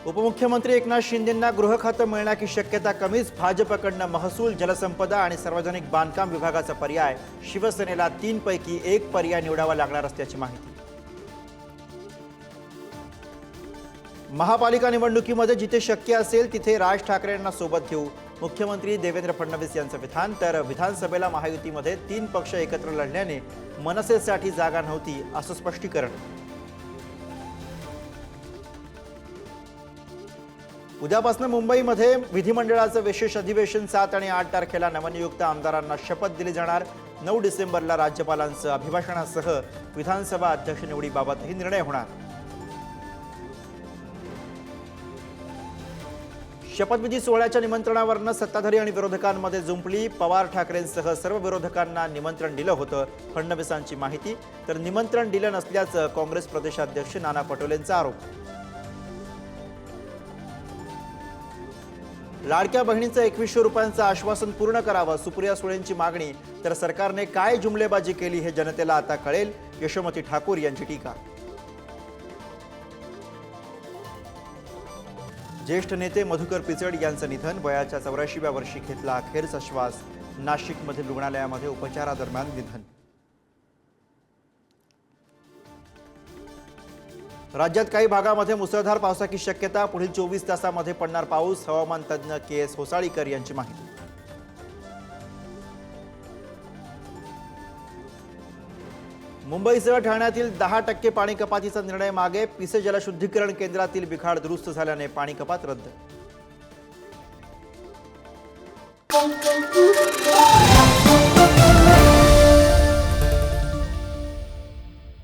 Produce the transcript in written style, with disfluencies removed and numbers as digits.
उपमुख्यमंत्री एकनाथ शिंदेंना गृह खातं मिळण्याची शक्यता कमीच। भाजपकडनं महसूल, जलसंपदा आणि सार्वजनिक बांधकाम विभागाचा पर्याय। शिवसेनेला 3 पैकी 1 पर्याय निवडावा लागणार असल्याची माहिती। महापालिका निवडणुकीमध्ये जिथे शक्य असेल तिथे राज ठाकरेंना सोबत घेऊ, मुख्यमंत्री देवेंद्र फडणवीस यांचं विधान। तर विधानसभेला महायुतीमध्ये 3 पक्ष एकत्र लढल्याने मनसेसाठी जागा नव्हती असं स्पष्टीकरण। उद्यापासून मुंबईमध्ये विधिमंडळाचं विशेष अधिवेशन 7 आणि 8 तारखेला नवनियुक्त आमदारांना शपथ दिली जाणार। 9 डिसेंबरला राज्यपालांचं अभिभाषणासह विधानसभा अध्यक्ष निवडीबाबतही निर्णय होणार। शपथविधी सोहळ्याच्या निमंत्रणावरनं सत्ताधारी आणि विरोधकांमध्ये जुंपली। पवार ठाकरेंसह सर्व विरोधकांना निमंत्रण दिलं होतं, फडणवीसांची माहिती। तर निमंत्रण दिलं नसल्याचं काँग्रेस प्रदेशाध्यक्ष नाना पटोलेंचा आरोप। लाडक्या बहिणीचं 2100 रुपयांचं आश्वासन पूर्ण करावं, सुप्रिया सुळेंची मागणी। तर सरकारने काय जुमलेबाजी केली हे जनतेला आता कळेल, यशोमती ठाकूर यांची टीका। ज्येष्ठ नेते मधुकर पिचड यांचं निधन, वयाच्या 84व्या वर्षी घेतला अखेरचा श्वास। नाशिकमधील रुग्णालयामध्ये उपचारादरम्यान निधन। राज्यात काही भागामध्ये मुसळधार पावसाची शक्यता, पुढील 24 तासांमध्ये पडणार पाऊस। हवामान तज्ज्ञ के.एस. होसाळीकर यांची माहिती। मुंबईसह ठाण्यातील 10% पाणी कपातीचा निर्णय मागे, पिसे जलशुद्धीकरण केंद्रातील बिघाड दुरुस्त झाल्याने पाणी कपात रद्द।